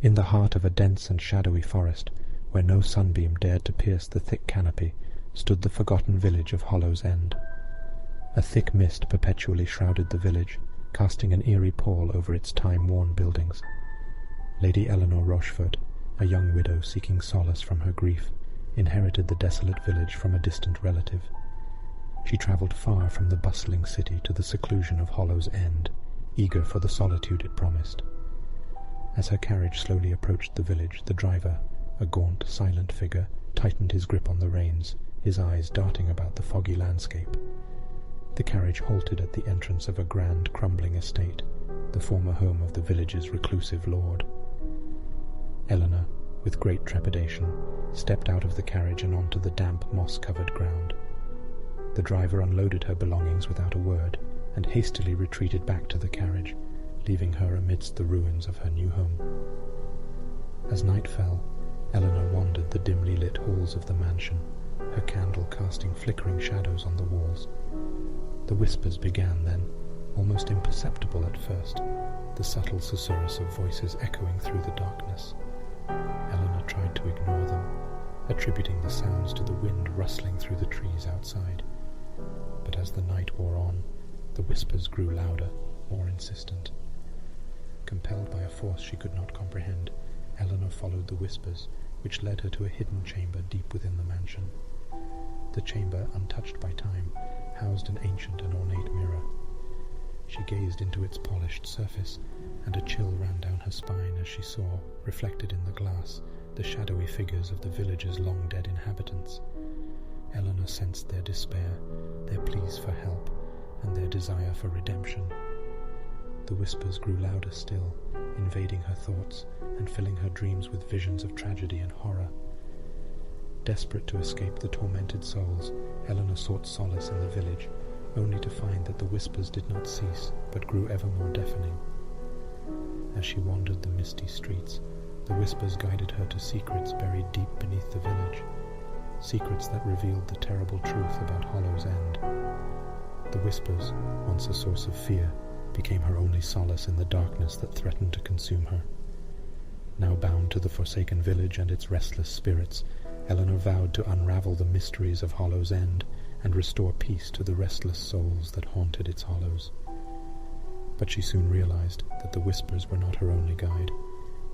In the heart of a dense and shadowy forest, where no sunbeam dared to pierce the thick canopy, stood the forgotten village of Hollow's End. A thick mist perpetually shrouded the village, casting an eerie pall over its time-worn buildings. Lady Eleanor Rochefort, a young widow seeking solace from her grief, inherited the desolate village from a distant relative. She travelled far from the bustling city to the seclusion of Hollow's End, eager for the solitude it promised. As her carriage slowly approached the village, the driver, a gaunt, silent figure, tightened his grip on the reins, his eyes darting about the foggy landscape. The carriage halted at the entrance of a grand, crumbling estate, the former home of the village's reclusive lord. Eleanor, with great trepidation, stepped out of the carriage and onto the damp, moss-covered ground. The driver unloaded her belongings without a word, and hastily retreated back to the carriage, leaving her amidst the ruins of her new home. As night fell, Eleanor wandered the dimly lit halls of the mansion, her candle casting flickering shadows on the walls. The whispers began then, almost imperceptible at first, the subtle susurrus of voices echoing through the darkness. Eleanor tried to ignore them, attributing the sounds to the wind rustling through the trees outside. But as the night wore on, the whispers grew louder, more insistent. Compelled by a force she could not comprehend, Eleanor followed the whispers, which led her to a hidden chamber deep within the mansion. The chamber, untouched by time, housed an ancient and ornate mirror. She gazed into its polished surface, and a chill ran down her spine as she saw, reflected in the glass, the shadowy figures of the village's long-dead inhabitants. Eleanor sensed their despair, their pleas for help, and their desire for redemption. The whispers grew louder still, invading her thoughts and filling her dreams with visions of tragedy and horror. Desperate to escape the tormented souls, Eleanor sought solace in the village, only to find that the whispers did not cease, but grew ever more deafening. As she wandered the misty streets, the whispers guided her to secrets buried deep beneath the village, secrets that revealed the terrible truth about Hollow's End. The whispers, once a source of fear, became her only solace in the darkness that threatened to consume her. Now bound to the forsaken village and its restless spirits, Eleanor vowed to unravel the mysteries of Hollow's End and restore peace to the restless souls that haunted its hollows. But she soon realized that the whispers were not her only guide,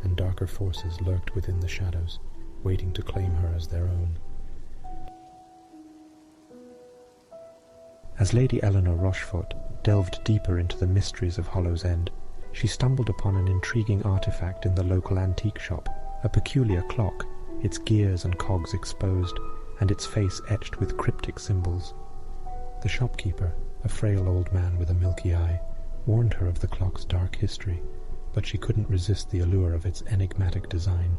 and darker forces lurked within the shadows, waiting to claim her as their own. As Lady Eleanor Rochefort delved deeper into the mysteries of Hollow's End, she stumbled upon an intriguing artifact in the local antique shop, a peculiar clock, its gears and cogs exposed, and its face etched with cryptic symbols. The shopkeeper, a frail old man with a milky eye, warned her of the clock's dark history, but she couldn't resist the allure of its enigmatic design.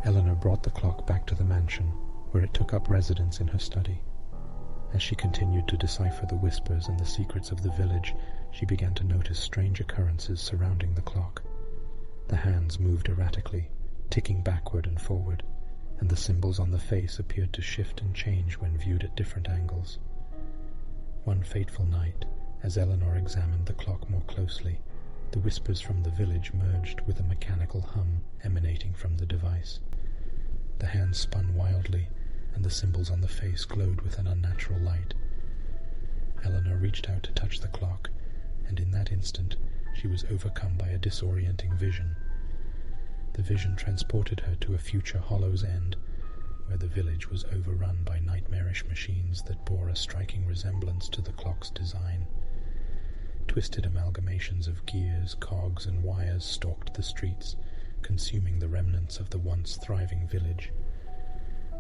Eleanor brought the clock back to the mansion, where it took up residence in her study. As she continued to decipher the whispers and the secrets of the village, she began to notice strange occurrences surrounding the clock. The hands moved erratically, ticking backward and forward, and the symbols on the face appeared to shift and change when viewed at different angles. One fateful night, as Eleanor examined the clock more closely, the whispers from the village merged with a mechanical hum emanating from the device. The hands spun wildly, and the symbols on the face glowed with an unnatural light. Eleanor reached out to touch the clock, and in that instant she was overcome by a disorienting vision. The vision transported her to a future Hollow's End, where the village was overrun by nightmarish machines that bore a striking resemblance to the clock's design. Twisted amalgamations of gears, cogs, and wires stalked the streets, consuming the remnants of the once thriving village.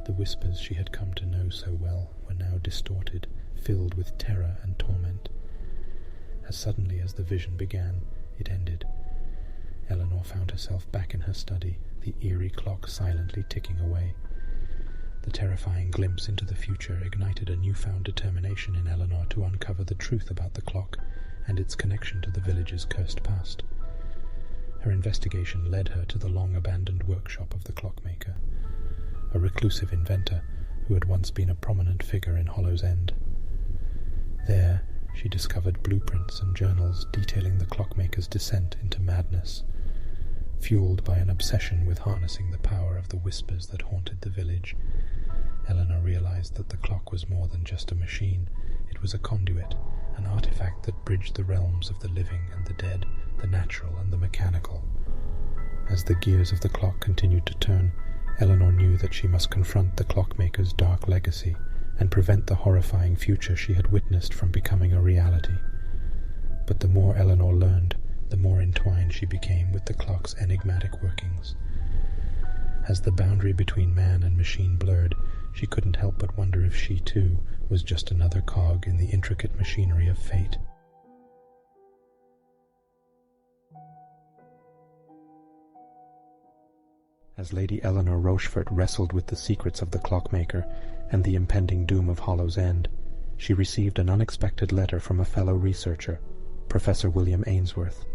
The whispers she had come to know so well were now distorted, filled with terror and torment. As suddenly as the vision began, it ended. Eleanor found herself back in her study, the eerie clock silently ticking away. The terrifying glimpse into the future ignited a newfound determination in Eleanor to uncover the truth about the clock and its connection to the village's cursed past. Her investigation led her to the long-abandoned workshop of the Clockmaker, a reclusive inventor who had once been a prominent figure in Hollow's End. There, she discovered blueprints and journals detailing the Clockmaker's descent into madness. Fueled by an obsession with harnessing the power of the whispers that haunted the village, Eleanor realized that the clock was more than just a machine. It was a conduit, an artifact that bridged the realms of the living and the dead, the natural and the mechanical. As the gears of the clock continued to turn, Eleanor knew that she must confront the Clockmaker's dark legacy and prevent the horrifying future she had witnessed from becoming a reality. But the more Eleanor learned, the more entwined she became with the clock's enigmatic workings. As the boundary between man and machine blurred, she couldn't help but wonder if she, too, was just another cog in the intricate machinery of fate. As Lady Eleanor Rochefort wrestled with the secrets of the Clockmaker and the impending doom of Hollow's End, she received an unexpected letter from a fellow researcher, Professor William Ainsworth.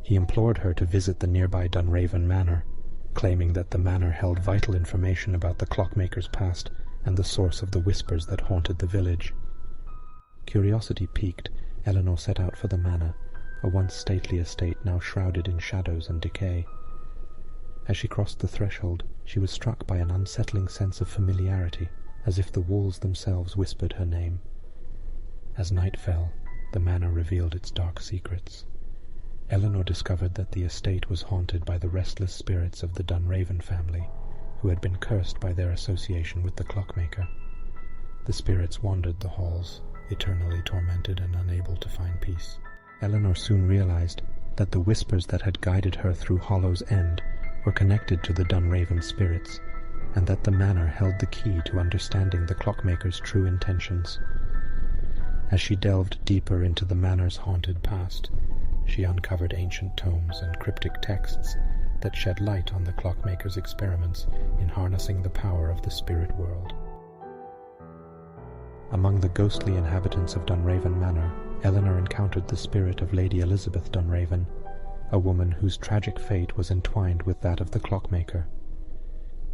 He implored her to visit the nearby Dunraven Manor, claiming that the manor held vital information about the Clockmaker's past and the source of the whispers that haunted the village. Curiosity piqued, Eleanor set out for the manor, a once stately estate now shrouded in shadows and decay. As she crossed the threshold, she was struck by an unsettling sense of familiarity, as if the walls themselves whispered her name. As night fell, the manor revealed its dark secrets. Eleanor discovered that the estate was haunted by the restless spirits of the Dunraven family, who had been cursed by their association with the Clockmaker. The spirits wandered the halls, eternally tormented and unable to find peace. Eleanor soon realized that the whispers that had guided her through Hollow's End were connected to the Dunraven spirits, and that the manor held the key to understanding the Clockmaker's true intentions. As she delved deeper into the manor's haunted past, she uncovered ancient tomes and cryptic texts that shed light on the Clockmaker's experiments in harnessing the power of the spirit world. Among the ghostly inhabitants of Dunraven Manor, Eleanor encountered the spirit of Lady Elizabeth Dunraven, a woman whose tragic fate was entwined with that of the Clockmaker.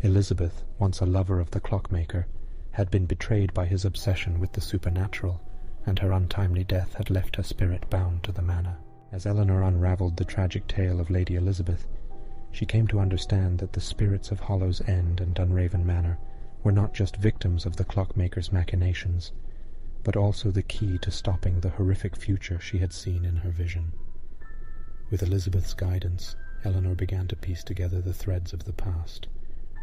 Elizabeth, once a lover of the Clockmaker, had been betrayed by his obsession with the supernatural, and her untimely death had left her spirit bound to the manor. As Eleanor unravelled the tragic tale of Lady Elizabeth, she came to understand that the spirits of Hollow's End and Dunraven Manor were not just victims of the Clockmaker's machinations, but also the key to stopping the horrific future she had seen in her vision. With Elizabeth's guidance, Eleanor began to piece together the threads of the past,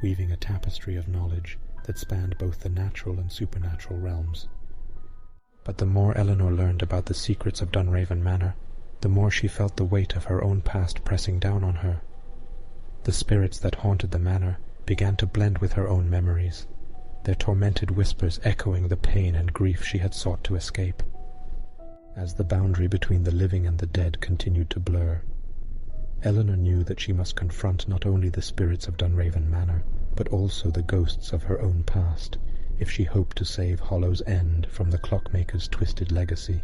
weaving a tapestry of knowledge that spanned both the natural and supernatural realms. But the more Eleanor learned about the secrets of Dunraven Manor, the more she felt the weight of her own past pressing down on her. The spirits that haunted the manor began to blend with her own memories, their tormented whispers echoing the pain and grief she had sought to escape. As the boundary between the living and the dead continued to blur, Eleanor knew that she must confront not only the spirits of Dunraven Manor, but also the ghosts of her own past, if she hoped to save Hollow's End from the Clockmaker's twisted legacy.